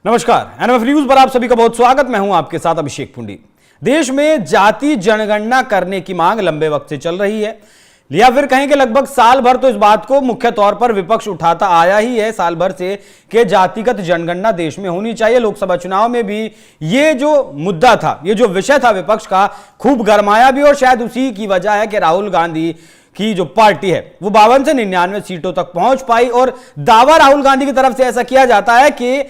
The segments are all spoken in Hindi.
नमस्कार, एनएमएफ न्यूज पर आप सभी का बहुत स्वागत। मैं हूं आपके साथ अभिषेक पुंडी। देश में जाति जनगणना करने की मांग लंबे वक्त से चल रही है, या फिर कहें कि लगभग साल भर तो इस बात को मुख्य तौर पर विपक्ष उठाता आया ही है साल भर से कि जातिगत जनगणना देश में होनी चाहिए। लोकसभा चुनाव में भी ये जो मुद्दा था, ये जो विषय था विपक्ष का, खूब गरमाया भी, और शायद उसी की वजह है कि राहुल गांधी की जो पार्टी है वो 52 से 99 सीटों तक पहुंच पाई। और दावा राहुल गांधी की तरफ से ऐसा किया जाता है कि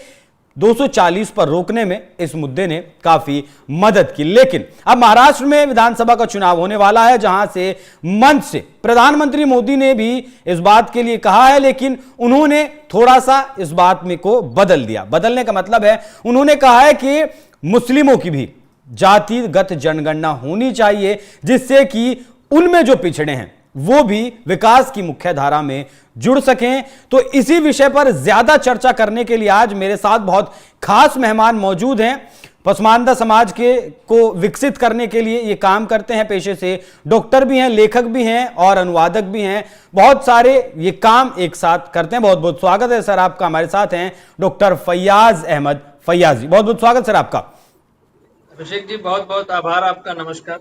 240 पर रोकने में इस मुद्दे ने काफी मदद की। लेकिन अब महाराष्ट्र में विधानसभा का चुनाव होने वाला है, जहां से मंच से प्रधानमंत्री मोदी ने भी इस बात के लिए कहा है, लेकिन उन्होंने थोड़ा सा इस बात में को बदल दिया। बदलने का मतलब है, उन्होंने कहा है कि मुस्लिमों की भी जातिगत जनगणना होनी चाहिए, जिससे कि उनमें जो पिछड़े हैं वो भी विकास की मुख्य धारा में जुड़ सकें। तो इसी विषय पर ज्यादा चर्चा करने के लिए आज मेरे साथ बहुत खास मेहमान मौजूद हैं। पसमानदा समाज के को विकसित करने के लिए ये काम करते हैं, पेशे से डॉक्टर भी हैं, लेखक भी हैं और अनुवादक भी हैं। बहुत सारे ये काम एक साथ करते हैं। बहुत बहुत स्वागत है सर आपका। हमारे साथ हैं डॉक्टर फैयाज अहमद फैयाजी। बहुत बहुत स्वागत सर आपका। अभिषेक जी, बहुत बहुत आभार आपका। नमस्कार।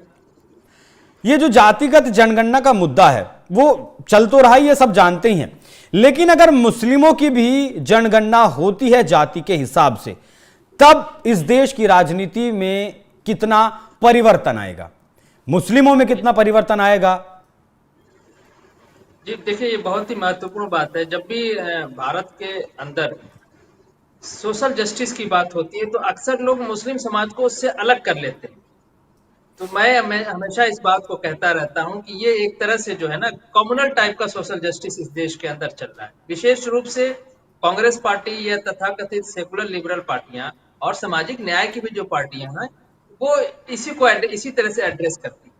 ये जो जातिगत जनगणना का मुद्दा है वो चल तो रहा ही है, सब जानते ही हैं, लेकिन अगर मुस्लिमों की भी जनगणना होती है जाति के हिसाब से, तब इस देश की राजनीति में कितना परिवर्तन आएगा, मुस्लिमों में कितना परिवर्तन आएगा? जी देखिए, ये बहुत ही महत्वपूर्ण बात है। जब भी भारत के अंदर सोशल जस्टिस की बात होती है तो अक्सर लोग मुस्लिम समाज को उससे अलग कर लेते हैं। तो मैं हमेशा इस बात को कहता रहता हूं कि ये एक तरह से जो है ना, कम्युनल टाइप का सोशल जस्टिस इस देश के अंदर चल रहा है। विशेष रूप से कांग्रेस पार्टी या तथाकथित सेकुलर लिबरल पार्टियां और सामाजिक न्याय की भी जो पार्टियां हैं वो इसी तरह से एड्रेस करती हैं।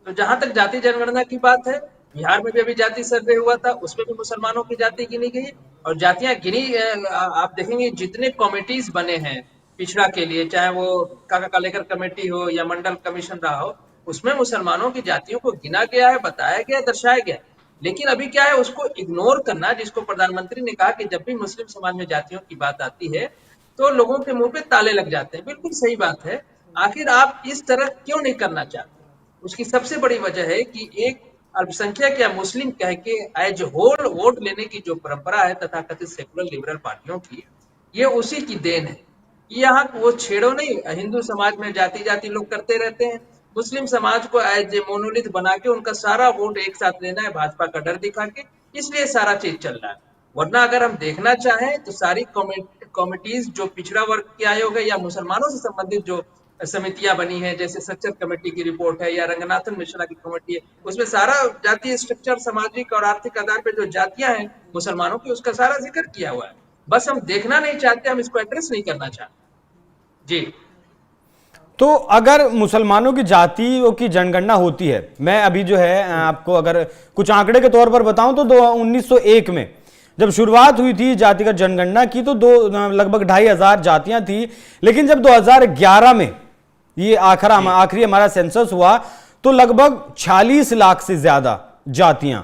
तो जहां तक जाति जनगणना की बात है, बिहार में भी अभी जाति सर्वे हुआ था, उसमें भी मुसलमानों की जाति गिनी गई और जातियां गिनी। आप देखेंगे जितने कमिटीज बने हैं पिछड़ा के लिए, चाहे वो काका कालेकर कमेटी हो या मंडल कमीशन रहा हो, उसमें मुसलमानों की जातियों को गिना गया है, बताया गया, दर्शाया गया। लेकिन अभी क्या है, उसको इग्नोर करना, जिसको प्रधानमंत्री ने कहा कि जब भी मुस्लिम समाज में जातियों की बात आती है तो लोगों के मुंह पे ताले लग जाते हैं। बिल्कुल सही बात है। आखिर आप इस तरह क्यों नहीं करना चाहते? उसकी सबसे बड़ी वजह है कि एक अल्पसंख्यक या मुस्लिम कह के एज होल वोट लेने की जो परंपरा है तथाकथित सेकुलर लिबरल पार्टियों की, ये उसी की देन है। यहाँ वो छेड़ो नहीं, हिंदू समाज में जाति जाति लोग करते रहते हैं, मुस्लिम समाज को एज ए मोनोलिथ बना के उनका सारा वोट एक साथ लेना है, भाजपा का डर दिखा के, इसलिए सारा चीज चल रहा है। वरना अगर हम देखना चाहें तो सारी कमिटीज जो पिछड़ा वर्ग के आयोग है या मुसलमानों से संबंधित जो समितियां बनी है, जैसे सच्चर कमेटी की रिपोर्ट है या रंगनाथन मिश्रा की कमेटी है, उसमें सारा जातीय स्ट्रक्चर, सामाजिक और आर्थिक आधार पर जो जातियां हैं मुसलमानों की, उसका सारा जिक्र किया हुआ है। बस हम देखना नहीं चाहते, हम इसको एड्रेस नहीं करना चाहते जी। तो अगर मुसलमानों की जातियों की जनगणना होती है, मैं अभी जो है आपको अगर कुछ आंकड़े के तौर पर बताऊं तो 1901 में जब शुरुआत हुई थी जातिगत जनगणना की तो लगभग 2500 जातियां थी। लेकिन जब 2011 में ये आखिरी हमारा सेंसस हुआ तो लगभग 46 लाख से ज्यादा जातियां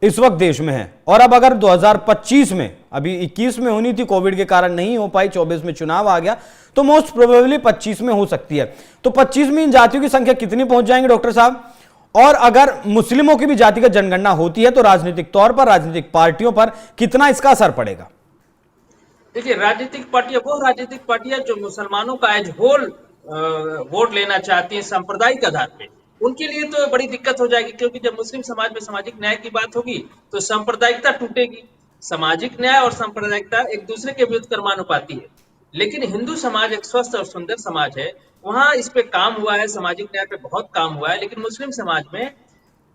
इस वक्त देश में है। और अब अगर 2025 में, अभी 21 में होनी थी, कोविड के कारण नहीं हो पाई, 24 में चुनाव आ गया, तो मोस्ट प्रोबेबली 25 में हो सकती है। तो 25 में इन जातियों की संख्या कितनी पहुंच जाएंगे डॉक्टर साहब? और अगर मुस्लिमों की भी जातिगत जनगणना होती है तो राजनीतिक तौर पर, राजनीतिक पार्टियों पर कितना इसका असर पड़ेगा? देखिए, राजनीतिक पार्टियां जो मुसलमानों का एज होल वोट लेना चाहती हैं सांप्रदायिक आधार पे, उनके लिए तो बड़ी दिक्कत हो जाएगी, क्योंकि जब मुस्लिम समाज में सामाजिक न्याय की बात होगी तो सांप्रदायिकता टूटेगी। सामाजिक न्याय और सांप्रदायिकता एक दूसरे के विरुद्ध कर्मानुपाती है। लेकिन हिंदू समाज एक स्वस्थ और सुंदर समाज है, वहां इस पे काम हुआ है, सामाजिक न्याय पे बहुत काम हुआ है। लेकिन मुस्लिम समाज में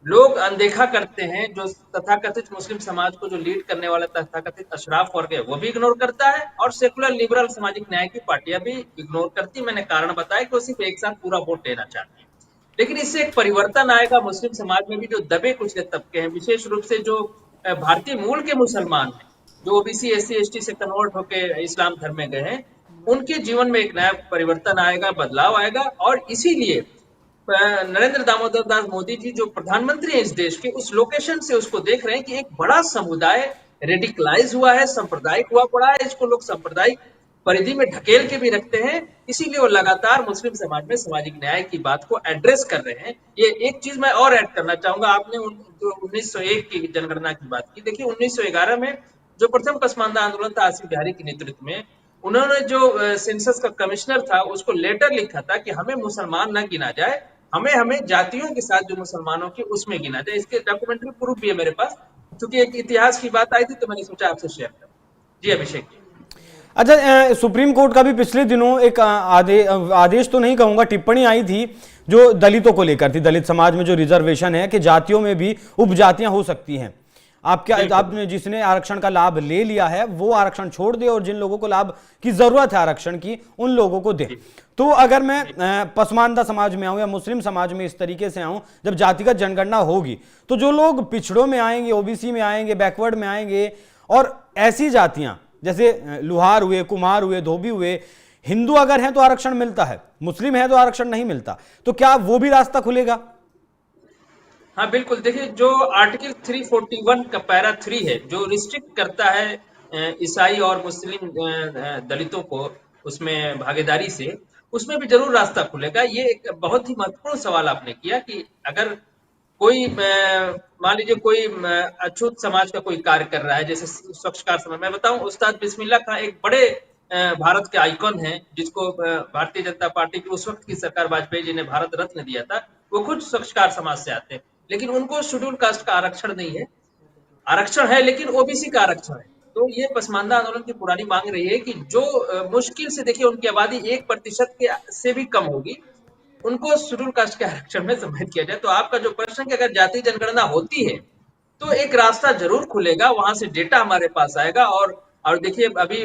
लोग अनदेखा करते हैं, जो तथाकथित मुस्लिम समाज को जो लीड करने वाला तथाकथित अशराफ वर्ग है वो भी इग्नोर करता है, और सेकुलर लिबरल सामाजिक न्याय की पार्टियां भी इग्नोर करती। मैंने कारण बताया कि वो सिर्फ एक साथ पूरा वोट लेना चाहते हैं। लेकिन इससे एक परिवर्तन आएगा मुस्लिम समाज में भी। जो दबे कुचले तबके हैं, विशेष रूप से जो भारतीय मूल के मुसलमान हैं, जो ओबीसी एससी एसटी से कन्वर्ट होकर इस्लाम धर्म में गए हैं, उनके जीवन में एक नया परिवर्तन आएगा, बदलाव आएगा। और इसीलिए नरेंद्र दामोदर दास मोदी जी जो प्रधानमंत्री हैं इस देश के, उस लोकेशन से उसको देख रहे हैं कि एक बड़ा समुदाय रेडिकलाइज हुआ है, सांप्रदायिक हुआ पड़ा है। इसको लोग सांप्रदायिक परिधि में ढकेल के भी रखते हैं, इसीलिए वो लगातार मुस्लिम समाज में सामाजिक न्याय की बात को एड्रेस कर रहे हैं। ये एक चीज मैं और ऐड करना चाहूंगा, आपने जो 1901 की जनगणना की बात की, देखिए 1911 में जो प्रथम पसमानदा आंदोलन था आसिफ बिहारी के नेतृत्व में, उन्होंने जो सेंसस का कमिश्नर था उसको लेटर लिखा था कि हमें मुसलमान न गिना जाए, हमें हमें जातियों के साथ जो मुसलमानों की उसमें गिना जाए। इसके डॉक्यूमेंट्री प्रूफ भी है मेरे पास, क्योंकि एक इतिहास की बात आई थी तो मैंने सोचा आपसे शेयर करूं। जी अभिषेक जी। अच्छा, सुप्रीम कोर्ट का भी पिछले दिनों एक आदेश तो नहीं कहूंगा, टिप्पणी आई थी जो दलितों को लेकर थी। दलित समाज में जो रिजर्वेशन है कि जातियों में भी उपजातियां हो सकती हैं। आप क्या, आपने जिसने आरक्षण का लाभ ले लिया है वो आरक्षण छोड़ दे और जिन लोगों को लाभ की जरूरत है आरक्षण की उन लोगों को दे। तो अगर मैं पसमानदा समाज में आऊं या मुस्लिम समाज में इस तरीके से आऊं, जब जातिगत जनगणना होगी तो जो लोग पिछड़ों में आएंगे, ओबीसी में आएंगे, बैकवर्ड में आएंगे, और ऐसी जातियां जैसे लुहार हुए, कुम्हार हुए, धोबी हुए, हिंदू अगर हैं तो आरक्षण मिलता है, मुस्लिम है तो आरक्षण नहीं मिलता, तो क्या वो भी रास्ता खुलेगा? हाँ बिल्कुल, देखिए जो आर्टिकल 341 का पैरा 3 है जो रिस्ट्रिक्ट करता है ईसाई और मुस्लिम दलितों को उसमें भागीदारी से, उसमें भी जरूर रास्ता खुलेगा। ये एक बहुत ही महत्वपूर्ण सवाल आपने किया कि अगर कोई मान लीजिए कोई अछूत समाज का कोई कार्य कर रहा है, जैसे स्वच्छकार समाज, मैं बताऊं उस्ताद बिस्मिल्लाह खां एक बड़े भारत के आइकॉन हैं, जिसको भारतीय जनता पार्टी की उस वक्त की सरकार वाजपेयी जी ने भारत रत्न दिया था। वो खुद स्वच्छकार समाज से आते हैं, लेकिन उनको शेड्यूल कास्ट का आरक्षण नहीं है। आरक्षण है लेकिन ओबीसी का आरक्षण है। तो ये पसमानदा आंदोलन की पुरानी मांग रही है कि जो मुश्किल से देखिए उनकी आबादी 1% के से भी कम होगी, उनको शेड्यूल कास्ट के आरक्षण में सम्मिलित किया जाए। तो आपका जो प्रश्न है कि अगर जाति जनगणना होती है तो एक रास्ता जरूर खुलेगा, वहां से डेटा हमारे पास आएगा। और देखिए अभी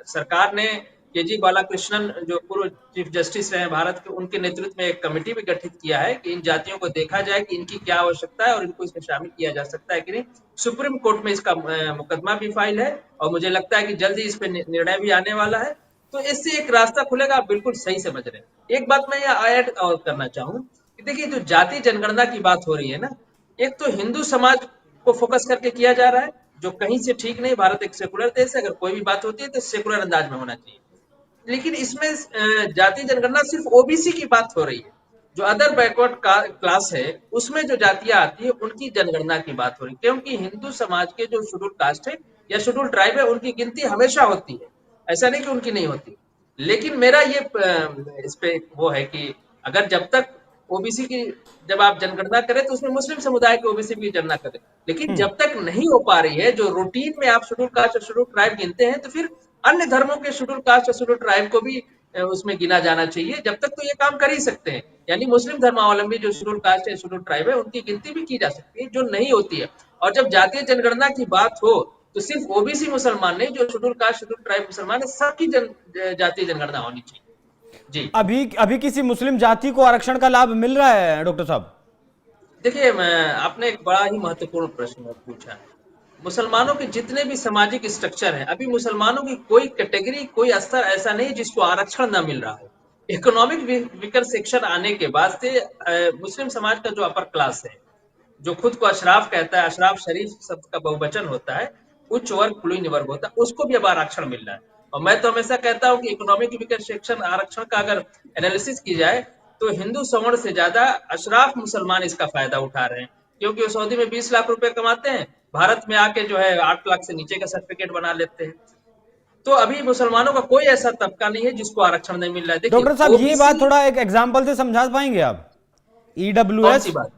सरकार ने केजी बालाकृष्णन जो पूर्व चीफ जस्टिस रहे हैं भारत के, उनके नेतृत्व में एक कमेटी भी गठित किया है कि इन जातियों को देखा जाए कि इनकी क्या आवश्यकता है और इनको इसमें शामिल किया जा सकता है कि नहीं। सुप्रीम कोर्ट में इसका मुकदमा भी फाइल है और मुझे लगता है कि जल्दी इस पर निर्णय भी आने वाला है। तो इससे एक रास्ता खुलेगा। आप बिल्कुल सही समझ रहे हैं। एक बात मैं यहाँ ऐड और करना चाहूँ कि देखिए जो जाति जनगणना की बात हो रही है ना, एक तो हिंदू समाज को फोकस करके किया जा रहा है, जो कहीं से ठीक नहीं। भारत एक सेकुलर देश है, अगर कोई भी बात होती है तो सेकुलर अंदाज में होना चाहिए। लेकिन इसमें जाति जनगणना सिर्फ ओबीसी की बात हो रही है। जो अदर बैकवर्ड क्लास है उसमें जो जातियां आती है उनकी जनगणना की बात हो रही है, क्योंकि हिंदू समाज के जो शेड्यूल कास्ट है या शेड्यूल ट्राइब है उनकी गिनती हमेशा होती है, ऐसा नहीं कि उनकी नहीं होती। लेकिन मेरा ये इस पे वो है कि अगर जब तक ओबीसी की जब आप जनगणना करें तो उसमें मुस्लिम समुदाय के ओबीसी की जनगणना करें, लेकिन जब तक नहीं हो पा रही है, जो रूटीन में आप शेड्यूल कास्ट और शेड्यूल ट्राइब गिनते हैं, तो फिर अन्य धर्मों के शेड्यूल कास्ट और शेड्यूल ट्राइब को भी उसमें गिना जाना चाहिए। जब तक तो ये काम कर ही सकते हैं, यानी मुस्लिम धर्मावलंबी जो शेड्यूल कास्ट है शेड्यूल ट्राइब है उनकी गिनती भी की जा सकती है, जो नहीं होती है। और जब जातीय जनगणना की बात हो तो सिर्फ ओबीसी मुसलमान नहीं, जो शेड्यूल कास्ट शेड्यूल ट्राइब मुसलमान है, सबकी जातीय जनगणना होनी चाहिए। जी अभी अभी किसी मुस्लिम जाति को आरक्षण का लाभ मिल रहा है डॉक्टर साहब? देखिए, आपने एक बड़ा ही महत्वपूर्ण प्रश्न पूछा है। मुसलमानों के जितने भी सामाजिक स्ट्रक्चर हैं, अभी मुसलमानों की कोई कैटेगरी, कोई स्तर ऐसा नहीं जिसको आरक्षण ना मिल रहा है। इकोनॉमिक वीकर सेक्शन आने के बाद से मुस्लिम समाज का जो अपर क्लास है, जो खुद को अशराफ कहता है, अशराफ शरीफ शब्द का बहुवचन होता है, उच्च वर्ग कुलीन वर्ग होता है, उसको भी अब आरक्षण मिल रहा है। और मैं तो हमेशा कहता हूँ कि इकोनॉमिक वीकर सेक्शन आरक्षण का अगर एनालिसिस की जाए तो हिंदू सवर्ण से ज्यादा अशराफ मुसलमान इसका फायदा उठा रहे हैं, क्योंकि वो सऊदी में 20 लाख रुपए कमाते हैं, भारत में आके जो है 8 लाख से नीचे का सर्टिफिकेट बना लेते हैं। तो अभी मुसलमानों का कोई ऐसा तबका नहीं है जिसको आरक्षण नहीं मिल रहा है। देखिए डॉक्टर साहब ये बात ओबीसी, थोड़ा एक एग्जांपल से समझा पाएंगे आप? कौन ईडब्ल्यूएस, सी बात? हाँ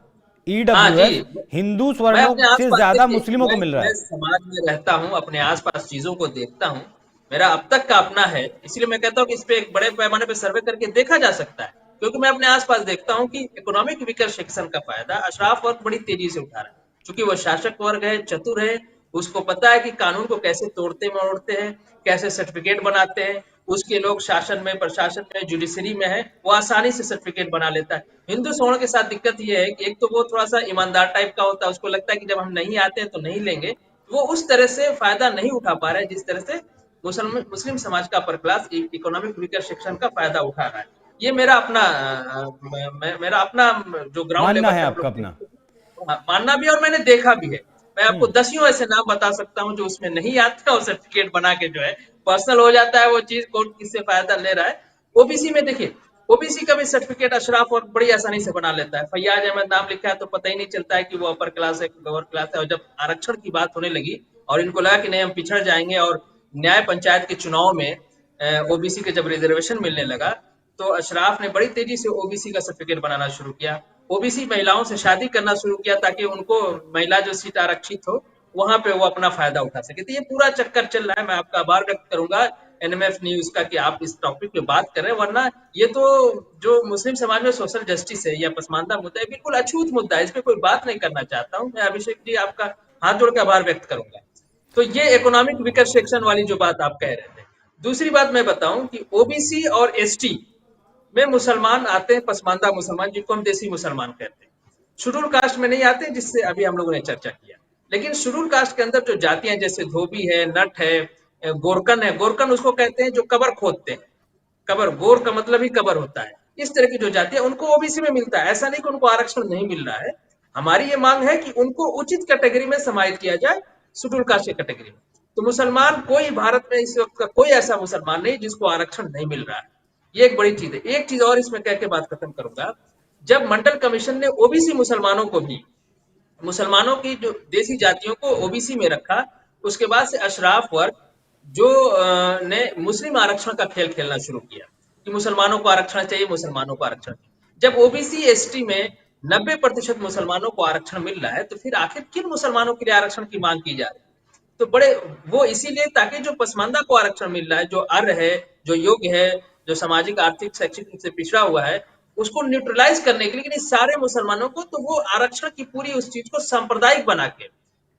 जी, ईडब्ल्यूएस हिंदू मैं स्वर्णों अपने से आसपास ज्यादा देखिए, मुस्लिमों को मिल रहा मैं है। समाज में रहता हूँ, अपने आसपास चीजों को देखता हूँ। मेरा अब तक का अपना है, इसलिए मैं कहता हूँ कि इस पे एक बड़े पैमाने पे सर्वे करके देखा जा सकता है, क्योंकि मैं अपने आसपास देखता हूँ कि इकोनॉमिक वीकर सेक्शन का फायदा अशराफ वर्ग बड़ी तेजी से उठा रहा है, क्योंकि वो शासक वर्ग है, चतुर है, उसको पता है कि कानून को कैसे तोड़ते मरोड़ते हैं, कैसे सर्टिफिकेट बनाते हैं। उसके लोग शासन में, प्रशासन में, जुडिशरी में है, वो आसानी से सर्टिफिकेट बना लेता है। हिंदू सवर्ण के साथ दिक्कत ये है कि एक तो वो थोड़ा सा ईमानदार टाइप का होता है, उसको लगता है कि जब हम नहीं आते हैं तो नहीं लेंगे। वो उस तरह से फायदा नहीं उठा पा रहा है जिस तरह से मुस्लिम समाज का upper class economic weaker section का फायदा उठा रहा है। ये मेरा अपना मेरा अपना जो ग्राउंड मानना लेवल है पे हम आपका लोग अपना? मानना भी, और मैंने देखा भी है। मैं आपको दसियों ऐसे नाम बता सकता हूँ जो उसमें नहीं आते और सर्टिफिकेट बना के जो है पर्सनल हो जाता है वो चीज, कौन किससे फायदा ले रहा है। ओबीसी में देखिए, ओबीसी का भी सर्टिफिकेट अशराफ और बड़ी आसानी से बना लेता है। फैयाज अहमद नाम लिखा है तो पता ही नहीं चलता है कि वो अपर क्लास है, लोअर क्लास है। और जब आरक्षण की बात होने लगी और इनको लगा कि नहीं हम पिछड़ जाएंगे, और न्याय पंचायत के चुनाव में ओबीसी के जब रिजर्वेशन मिलने लगा, तो अशराफ ने बड़ी तेजी से ओबीसी का सर्टिफिकेट बनाना शुरू किया। ओबीसी महिलाओं से शादी करना शुरू किया ताकि उनको महिला जो सीट आरक्षित हो वहां पे वो अपना फायदा उठा सके। तो ये पूरा चक्कर चल रहा है। मैं आपका आभार व्यक्त करूंगा एनएमएफ न्यूज का कि आप इस टॉपिक पे बात कर रहे हैं, वरना ये तो जो मुस्लिम समाज में सोशल जस्टिस है या पसमानदा मुद्दा है, बिल्कुल अछूत मुद्दा है, इस पे कोई बात नहीं करना चाहता हूँ। मैं अभिषेक जी आपका हाथ जोड़ के आभार व्यक्त करूंगा। तो ये इकोनॉमिक वीकर सेक्शन वाली जो बात आप कह रहे थे। दूसरी बात मैं बताऊं कि ओबीसी और एसटी में मुसलमान आते हैं, पसमानदा मुसलमान जिनको हम देसी मुसलमान कहते हैं। शेड्यूल कास्ट में नहीं आते, जिससे अभी हम लोगों ने चर्चा किया। लेकिन शेड्यूल कास्ट के अंदर जो जातियां जैसे धोबी है, नट है, गोरकन है, गोरकन उसको कहते हैं जो कबर खोदते हैं। कबर, गोर का मतलब ही कबर होता है। इस तरह की जो जातियां, उनको ओबीसी में मिलता है। ऐसा नहीं कि उनको आरक्षण नहीं मिल रहा है। हमारी ये मांग है कि उनको उचित कैटेगरी में समाहित किया जाए, शेड्यूल कास्ट की कैटेगरी में। तो मुसलमान कोई भारत में इस वक्त का कोई ऐसा मुसलमान नहीं जिसको आरक्षण नहीं मिल रहा है। ये एक बड़ी चीज है। एक चीज और इसमें कह के बात खत्म करूंगा। जब मंडल कमीशन ने ओबीसी मुसलमानों को भी, मुसलमानों की जो देसी जातियों को ओबीसी में रखा, उसके बाद से अशराफ वर्ग जो ने मुस्लिम आरक्षण का खेल खेलना शुरू किया कि मुसलमानों को आरक्षण चाहिए, मुसलमानों को आरक्षण। जब ओबीसी एसटी में 90% मुसलमानों को आरक्षण मिल रहा है, तो फिर आखिर किन मुसलमानों के लिए आरक्षण की मांग की जा रही है? तो बड़े वो इसीलिए ताकि जो पसमानदा को आरक्षण मिल रहा है, जो अर्ह है, जो योग्य है, जो सामाजिक आर्थिक शैक्षिक रूप से पिछड़ा हुआ है, उसको न्यूट्रलाइज करने के लिए, लेकिन इस सारे मुसलमानों को, तो वो आरक्षण की पूरी उस चीज को सांप्रदायिक बना के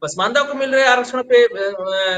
पसमानदा को मिल रहे आरक्षण पे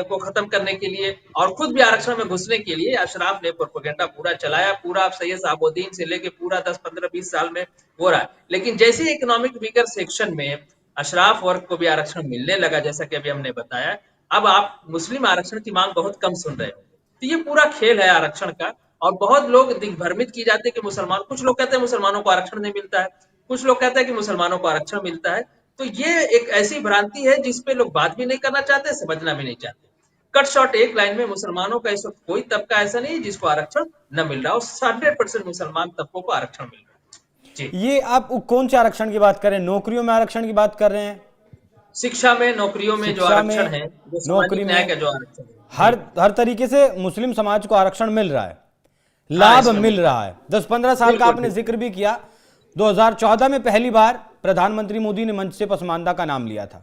को खत्म करने के लिए और खुद भी आरक्षण में घुसने के लिए अशराफ ने प्रोपेगेंडा पूरा चलाया। पूरा आप सैयद साबुद्दीन से लेके पूरा 10 15 20 साल में हो रहा है। लेकिन जैसे ही इकोनॉमिक वीकर सेक्शन में अशराफ वर्ग को भी आरक्षण मिलने लगा, जैसा कि अभी हमने बताया, अब आप मुस्लिम आरक्षण की मांग बहुत कम सुन रहे हो। तो ये पूरा खेल है आरक्षण का। और बहुत लोग दिग्भ्रमित की जाते हैं कि मुसलमान, कुछ लोग कहते हैं मुसलमानों को आरक्षण नहीं मिलता है, कुछ लोग कहते हैं कि मुसलमानों को आरक्षण मिलता है। तो ये एक ऐसी भ्रांति है जिसपे लोग बात भी नहीं करना चाहते, समझना भी नहीं चाहते। कट शॉर्ट एक लाइन में, मुसलमानों का इस वक्त कोई तबका ऐसा नहीं है जिसको आरक्षण न मिल रहा हो। 100% मुसलमान तबकों को आरक्षण मिल रहा है। जी, ये आप कौन से आरक्षण की बात कर रहे हैं? नौकरियों में आरक्षण की बात कर रहे हैं? शिक्षा में, नौकरियों में जो शिक्षा आरक्षण में, है, जो नौकरी सामाजिक न्याय में, का जो आरक्षण है। जी, हर तरीके से मुस्लिम समाज को आरक्षण मिल रहा है, हाँ लाभ इसमें मिल मिल रहा रहा है। 10 15 साल है। का बिल्कुल आपने बिल्कुल। जिक्र भी किया। 2014 में पहली बार प्रधानमंत्री मोदी ने मंच से पसमानदा का नाम लिया था।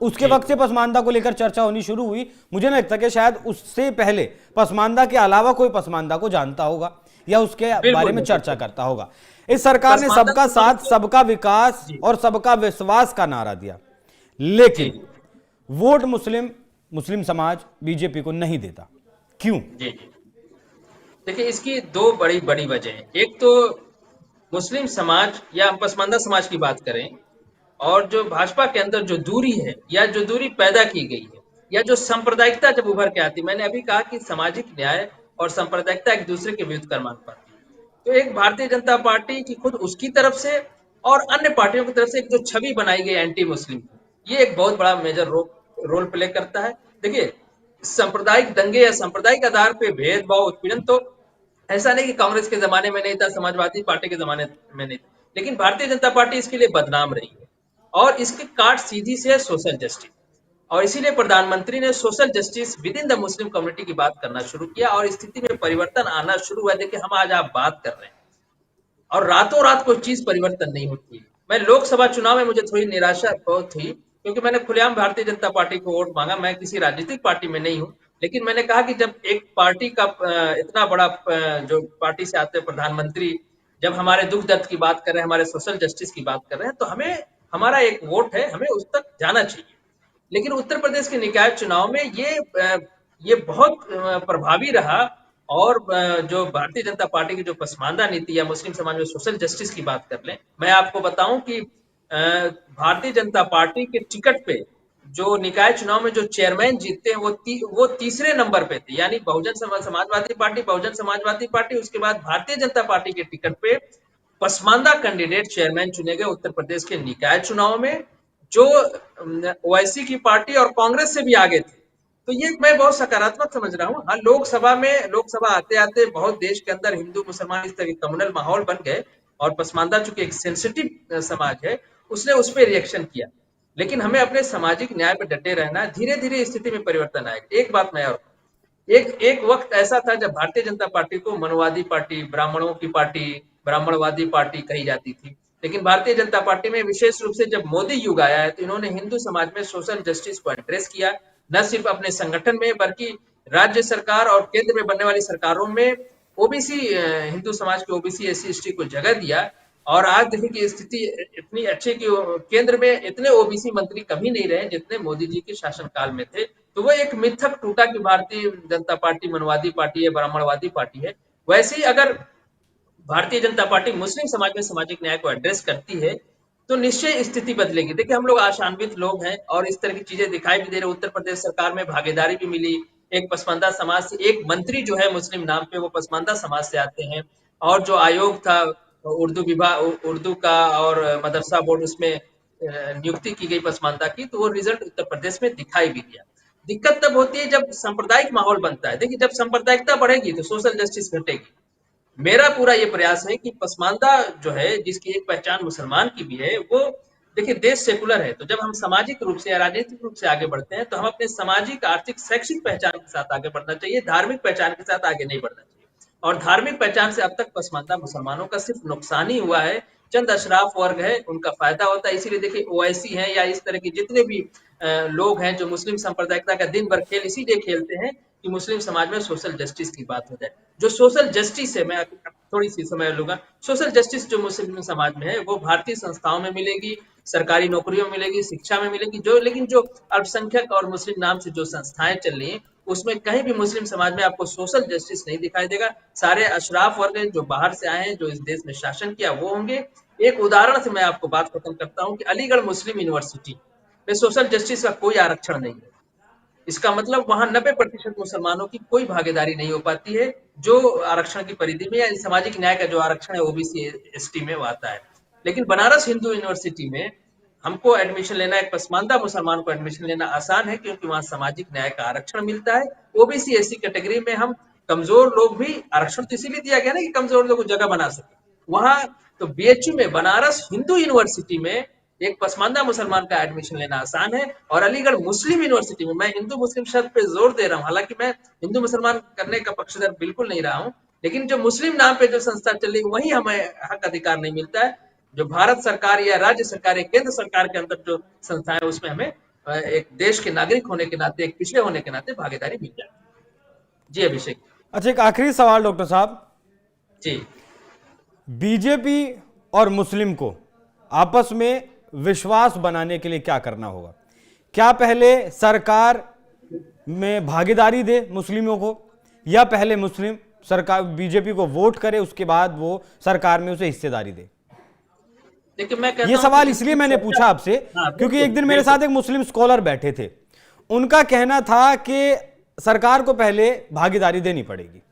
उसके जी, वक्त से पसमानदा को लेकर चर्चा होनी शुरू हुई। मुझे नहीं लगता कि शायद उससे पहले पसमानदा के अलावा कोई पसमानदा को जानता होगा या उसके बारे बिल्कुल में नहीं, चर्चा बिल्कुल। करता होगा। इस सरकार ने पसमानदा सबका समाज साथ, को, सबका विकास जी और सबका विश्वास का नारा दिया, जी लेकिन वोट मुस्लिम समाज बीजेपी को नहीं देता। क्यों? जी जी। देखिए, इसकी दो बड़ी बड़ी वजह है। एक तो मुस्लिम समाज या हम पसमानदा समाज की बात करें, और जो भाजपा के अंदर जो दूरी है या जो दूरी पैदा की गई है, या जो सांप्रदायिकता जब उभर के आती है, मैंने अभी कहा कि सामाजिक न्याय और सांप्रदायिकता एक दूसरे के विरुद्ध कर मान पाती है। तो एक भारतीय जनता पार्टी की खुद उसकी तरफ से और अन्य पार्टियों की तरफ से एक जो छवि बनाई गई एंटी मुस्लिम, ये एक बहुत बड़ा मेजर रोल प्ले करता है। देखिए, सांप्रदायिक दंगे या सांप्रदायिक आधार पे भेदभाव, उत्पीड़न तो ऐसा नहीं कि कांग्रेस के जमाने में नहीं था, समाजवादी पार्टी के जमाने में नहीं था, लेकिन भारतीय जनता पार्टी इसके लिए बदनाम रही है। और इसकी काट सीधी से है सोशल जस्टिस। और इसीलिए प्रधानमंत्री ने social justice with in the Muslim community की बात करना शुरू किया और स्थिति में परिवर्तन आना शुरू हुआ। देखिए, हम आज आप बात कर रहे हैं और रातों रात कोई चीज परिवर्तन नहीं होती है। मैं लोकसभा चुनाव में मुझे थोड़ी निराशा बहुत हुई, क्योंकि मैंने खुलेआम भारतीय जनता पार्टी को वोट मांगा। मैं किसी राजनीतिक पार्टी में नहीं हूँ, लेकिन मैंने कहा कि जब एक पार्टी का इतना बड़ा जो पार्टी से आते प्रधानमंत्री जब हमारे दुख दर्द की बात कर रहे हैं, हमारे सोशल जस्टिस की बात कर रहे हैं, तो हमें, हमारा एक वोट है, हमें उस तक जाना चाहिए। लेकिन उत्तर प्रदेश के निकाय चुनाव में ये बहुत प्रभावी रहा। और जो भारतीय जनता पार्टी की जो पसमानदा नीति या मुस्लिम समाज में सोशल जस्टिस की बात कर लें, मैं आपको बताऊं कि भारतीय जनता पार्टी के टिकट पे जो निकाय चुनाव में जो चेयरमैन जीतते हैं वो तीसरे नंबर पे थे। यानी समाजवादी पार्टी, बहुजन समाजवादी पार्टी, उसके बाद भारतीय जनता पार्टी के टिकट पे पसमानदा कैंडिडेट चेयरमैन चुने गए उत्तर प्रदेश के निकाय चुनाव में। जो ओवैसी की पार्टी और कांग्रेस से भी आगे थे। तो ये मैं बहुत सकारात्मक समझ रहा हूँ। हाँ, लोकसभा आते आते बहुत देश के अंदर हिंदू मुसलमान इस तरह कम्युनल माहौल बन गए, और पसमानदा चूंकि एक सेंसिटिव समाज है, उसने उस पर रिएक्शन किया। लेकिन हमें अपने सामाजिक न्याय पर डटे रहना है, धीरे धीरे स्थिति में परिवर्तन आएगा। एक बात मैं और एक एक वक्त ऐसा था जब भारतीय जनता पार्टी को मनवादी पार्टी, ब्राह्मणों की पार्टी, ब्राह्मणवादी पार्टी कही जाती थी। लेकिन भारतीय जनता पार्टी में विशेष रूप से जब मोदी युग आया है, तो इन्होंने हिंदू समाज में सोशल जस्टिस को एड्रेस किया। न सिर्फ अपने संगठन में, बल्कि राज्य सरकार और केंद्र में बनने वाली सरकारों में ओबीसी, हिंदू समाज के ओबीसी एससी एसटी को जगह दिया। और आज देखिए कि स्थिति इतनी अच्छी कि केंद्र में इतने ओबीसी मंत्री कभी नहीं रहे जितने मोदी जी के शासनकाल में थे। तो वो एक मिथक टूटा कि भारतीय जनता पार्टी मनवादी पार्टी है, ब्राह्मणवादी पार्टी है। वैसे ही अगर भारतीय जनता पार्टी मुस्लिम समाज में सामाजिक न्याय को एड्रेस करती है, तो निश्चय स्थिति बदलेगी। देखिए, हम लोग आशान्वित लोग हैं और इस तरह की चीजें दिखाई भी दे रही। उत्तर प्रदेश सरकार में भागीदारी भी मिली। एक पसमानदा समाज से एक मंत्री जो है मुस्लिम नाम पे, वो पसमानदा समाज से आते हैं। और जो आयोग था उर्दू विभाग, उर्दू का और मदरसा बोर्ड, उसमें नियुक्ति की गई पसमानदा की, तो वो रिजल्ट उत्तर प्रदेश में दिखाई भी दिया। दिक्कत तब होती है जब सांप्रदायिक माहौल बनता है। देखिए, जब सांप्रदायिकता बढ़ेगी तो सोशल जस्टिस घटेगी। मेरा पूरा ये प्रयास है कि पसमानदा जो है, जिसकी एक पहचान मुसलमान की भी है, वो देखिए देश सेकुलर है। तो जब हम सामाजिक रूप से या राजनीतिक रूप से आगे बढ़ते हैं, तो हम अपने सामाजिक, आर्थिक, शैक्षिक पहचान के साथ आगे बढ़ना चाहिए, धार्मिक पहचान के साथ आगे नहीं बढ़ना चाहिए। और धार्मिक पहचान से अब तक पसमानदा मुसलमानों का सिर्फ नुकसान ही हुआ है। चंद अशराफ वर्ग है, उनका फायदा होता है। इसीलिए देखिए ओवैसी है या इस तरह के जितने भी लोग हैं जो मुस्लिम सांप्रदायिकता का दिन भर खेल इसीलिए खेलते हैं कि मुस्लिम समाज में सोशल जस्टिस की बात हो जाए। जो सोशल जस्टिस है, मैं थोड़ी सी समय लूंगा। सोशल जस्टिस जो मुस्लिम समाज में है, वो भारतीय संस्थाओं में मिलेगी, सरकारी नौकरियों में मिलेगी, शिक्षा में मिलेगी। जो लेकिन जो अल्पसंख्यक और मुस्लिम नाम से जो संस्थाएं चल रही हैं, उसमें कहीं भी मुस्लिम समाज में आपको सोशल जस्टिस नहीं दिखाई देगा। सारे अशराफ वर्ग जो बाहर से आए हैं, जो इस देश में शासन किया, वो होंगे। एक उदाहरण से मैं आपको बात खत्म करता हूँ कि अलीगढ़ मुस्लिम यूनिवर्सिटी में सोशल जस्टिस का कोई आरक्षण नहीं है। इसका मतलब वहां 90% मुसलमानों की कोई भागीदारी नहीं हो पाती है, जो आरक्षण की परिधि में या सामाजिक न्याय का जो आरक्षण है ओबीसी एसटी में वो आता है। लेकिन बनारस हिंदू यूनिवर्सिटी में हमको एडमिशन लेना, एक पसमानदा मुसलमान को एडमिशन लेना आसान है, क्योंकि वहां सामाजिक न्याय का आरक्षण मिलता है। ओबीसी एससी कैटेगरी में हम कमजोर लोग भी, आरक्षण तो इसीलिए दिया गया ना कि कमजोर लोग को जगह बना सके वहां। तो बीएचयू में, बनारस हिंदू यूनिवर्सिटी में एक पसमानदा मुसलमान का एडमिशन लेना आसान है। और अलीगढ़ मुस्लिम यूनिवर्सिटी में, मैं हिंदू मुस्लिम शब्द पे जोर दे रहा हूँ, हालांकि मैं हिंदू मुसलमान करने का पक्षधर बिल्कुल नहीं रहा हूँ, लेकिन जो मुस्लिम नाम पे जो संस्था चल रही है, वही हमें हक अधिकार नहीं मिलता है। जो भारत सरकार या राज्य सरकार या केंद्र सरकार के अंदर जो संस्थाएं, उसमें हमें एक देश के नागरिक होने के नाते, एक पिछड़े होने के नाते भागीदारी मिल जाती है। जी अभिषेक। अच्छा, एक आखिरी सवाल डॉक्टर साहब। जी। बीजेपी और मुस्लिम को आपस में विश्वास बनाने के लिए क्या करना होगा? क्या पहले सरकार में भागीदारी दे मुस्लिमों को, या पहले मुस्लिम सरकार बीजेपी को वोट करे, उसके बाद वो सरकार में उसे हिस्सेदारी दे? देखिए, मैं कहता ये हूं सवाल कि इसलिए इनकी मैंने चर्चा। पूछा आपसे हाँ, क्योंकि बिल्कुल एक दिन मेरे बिल्कुल। साथ एक मुस्लिम स्कॉलर बैठे थे। उनका कहना था कि सरकार को पहले भागीदारी देनी पड़ेगी।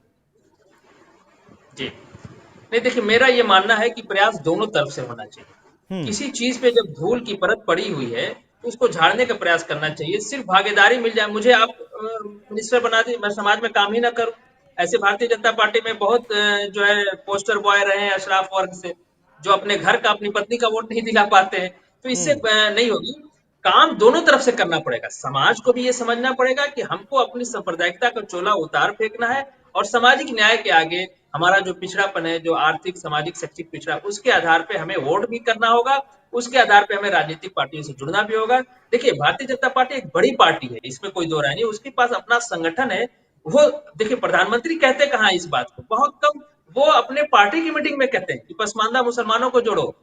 जी। नहीं, देखिए, मेरा ये मानना है कि प्रयास दोनों तरफ से होना चाहिए। किसी चीज पे जब धूल की परत पड़ी हुई है, तो उसको झाड़ने का प्रयास करना चाहिए। सिर्फ भागीदारी मिल जाए, मुझे आप मिनिस्टर बना दी, मैं समाज में काम ही ना करूं। ऐसे भारतीय जनता पार्टी में बहुत जो है पोस्टर बॉय रहे हैं अशराफ वर्ग से, जो अपने घर का, अपनी पत्नी का वोट नहीं दिला पाते हैं। तो इससे नहीं होगी। काम दोनों तरफ से करना पड़ेगा। समाज को भी ये समझना पड़ेगा कि हमको अपनी सांप्रदायिकता का चोला उतार फेंकना है, और सामाजिक न्याय के आगे हमारा जो पिछड़ापन है, जो आर्थिक, सामाजिक, शैक्षिक पिछड़ा, उसके आधार पे हमें वोट भी करना होगा। उसके आधार पे हमें राजनीतिक पार्टियों से जुड़ना भी होगा। देखिए, भारतीय जनता पार्टी एक बड़ी पार्टी है, इसमें कोई दो राय नहीं। उसके पास अपना संगठन है। वो देखिए, प्रधानमंत्री कहते कहाँ इस बात को, बहुत कम। वो अपने पार्टी की मीटिंग में कहते हैं कि पसमानदा मुसलमानों को जोड़ो।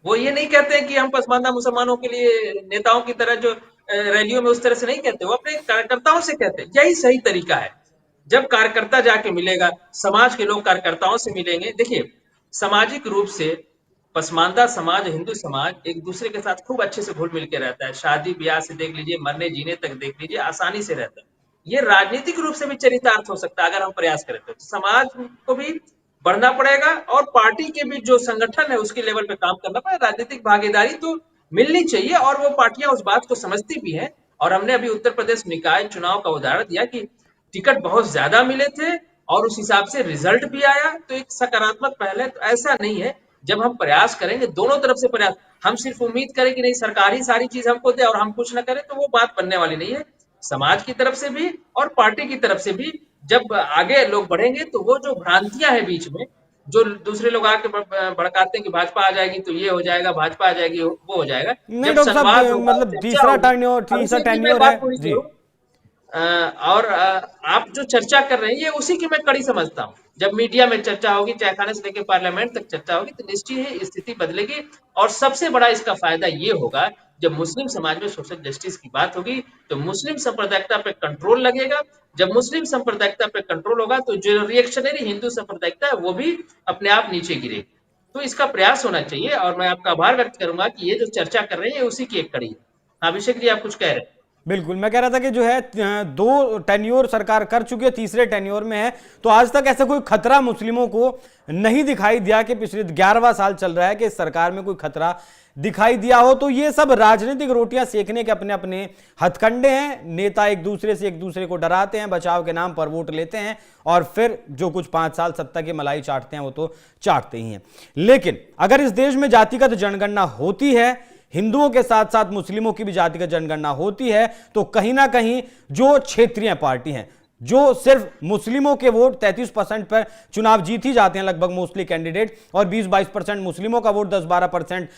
वो ये नहीं कहते हैं कि हम पसमानदा मुसलमानों के लिए नेताओं की तरह जो रैलियों में उस तरह से नहीं कहते, वो अपने कार्यकर्ताओं से कहते हैं। यही सही तरीका है। जब कार्यकर्ता जाके मिलेगा, समाज के लोग कार्यकर्ताओं से मिलेंगे। देखिए, सामाजिक रूप से पसमानदा समाज, हिंदू समाज एक दूसरे के साथ खूब अच्छे से घुल मिल के रहता है। शादी ब्याह से देख लीजिए, मरने जीने तक देख लीजिए, आसानी से रहता है। ये राजनीतिक रूप से भी चरितार्थ हो सकता है अगर हम प्रयास करें तो। समाज को भी बढ़ना पड़ेगा, और पार्टी के भी जो संगठन है उसके लेवल पे काम करना पड़ेगा। राजनीतिक भागीदारी तो मिलनी चाहिए और वो पार्टियां उस बात को समझती भी हैं। और हमने अभी उत्तर प्रदेश निकाय चुनाव का उदाहरण दिया कि टिकट बहुत ज्यादा मिले थे और उस हिसाब से रिजल्ट भी आया, तो एक सकारात्मक पहल है। तो ऐसा नहीं है, जब हम प्रयास करेंगे दोनों तरफ से प्रयास, हम सिर्फ उम्मीद करें कि नहीं सरकार ही सारी चीज हमको दे और हम कुछ ना करें, तो वो बात बनने वाली नहीं है। समाज की तरफ से भी और पार्टी की तरफ से भी जब आगे लोग बढ़ेंगे तो वो जो भ्रांतियां हैं बीच में, जो दूसरे लोग आके भड़काते हैं कि भाजपा आ जाएगी तो ये हो जाएगा, भाजपा आ जाएगी वो हो जाएगा, नहीं जब डॉक्टर संवाद साहब, होगा, मतलब चर्चा होगी। तीसरा अभिषेक जी मैं टेन्योर है बात थोड़ी सी जी। करूं, और आप जो चर्चा कर रहे हैं ये उसी की मैं कड़ी समझता हूँ। जब मीडिया में चर्चा होगी, चाय खाने से लेकर पार्लियामेंट तक चर्चा होगी, तो निश्चित ही स्थिति बदलेगी। और सबसे बड़ा इसका फायदा ये होगा, जब मुस्लिम समाज में सोशल जस्टिस की बात होगी तो मुस्लिम सांप्रदायिकता पे कंट्रोल लगेगा। जब मुस्लिम सांप्रदायिकता पे कंट्रोल होगा तो जो रिएक्शनरी हिंदू सांप्रदायिकता है वो भी अपने आप नीचे गिरेगी। तो इसका प्रयास होना चाहिए और मैं आपका आभार व्यक्त करूंगा कि ये जो चर्चा कर रहे हैं ये उसी की एक कड़ी है। हाँ, अभिषेक जी आप कुछ कह रहे हैं। बिल्कुल, मैं कह रहा था कि जो है दो टेन्योर सरकार कर चुकी है, तीसरे टेन्योर में है, तो आज तक ऐसा कोई खतरा मुस्लिमों को नहीं दिखाई दिया कि पिछले 11वां साल चल रहा है कि इस सरकार में कोई खतरा दिखाई दिया हो। तो ये सब राजनीतिक रोटियां सेकने के अपने अपने हथकंडे हैं। नेता एक दूसरे को डराते हैं, बचाव के नाम पर वोट लेते हैं और फिर जो कुछ 5 साल सत्ता की मलाई चाटते हैं वो तो चाटते ही हैं। लेकिन अगर इस देश में जातिगत जनगणना होती है, हिंदुओं के साथ साथ मुस्लिमों की भी जातिगत जनगणना होती है, तो कहीं ना कहीं जो क्षेत्रीय पार्टी हैं, जो सिर्फ मुस्लिमों के वोट 33% पर चुनाव जीत ही जाते हैं लगभग मोस्टली कैंडिडेट, और 20-22% मुस्लिमों का वोट, 10-12%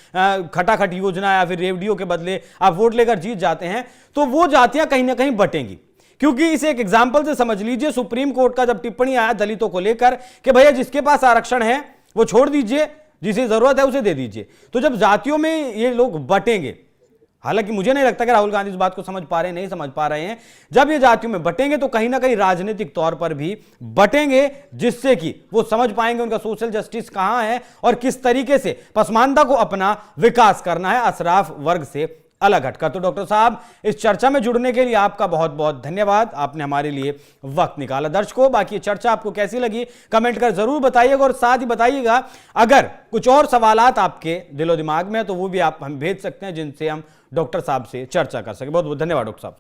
खटाखट योजना या फिर रेवडियो के बदले आप वोट लेकर जीत जाते हैं, तो वो जातियां कहीं ना कहीं बटेंगी। क्योंकि इसे एक एग्जाम्पल से समझ लीजिए, सुप्रीम कोर्ट का जब टिप्पणी आया दलितों को लेकर कि भैया जिसके पास आरक्षण है वो छोड़ दीजिए, जिसे जरूरत है उसे दे दीजिए। तो जब जातियों में ये लोग बटेंगे, हालांकि मुझे नहीं लगता कि राहुल गांधी इस बात को समझ पा रहे हैं, नहीं समझ पा रहे हैं, जब ये जातियों में बटेंगे तो कहीं ना कहीं राजनीतिक तौर पर भी बटेंगे, जिससे कि वो समझ पाएंगे उनका सोशल जस्टिस कहां है और किस तरीके से पसमानदा को अपना विकास करना है अशराफ वर्ग से अलग हटकर। तो डॉक्टर साहब, इस चर्चा में जुड़ने के लिए आपका बहुत बहुत धन्यवाद, आपने हमारे लिए वक्त निकाला। दर्शकों, बाकी चर्चा आपको कैसी लगी कमेंट कर जरूर बताइएगा, और साथ ही बताइएगा अगर कुछ और सवालात आपके दिलो दिमाग में है तो वो भी आप हम भेज सकते हैं, जिनसे हम डॉक्टर साहब से चर्चा कर सके। बहुत बहुत धन्यवाद डॉक्टर साहब।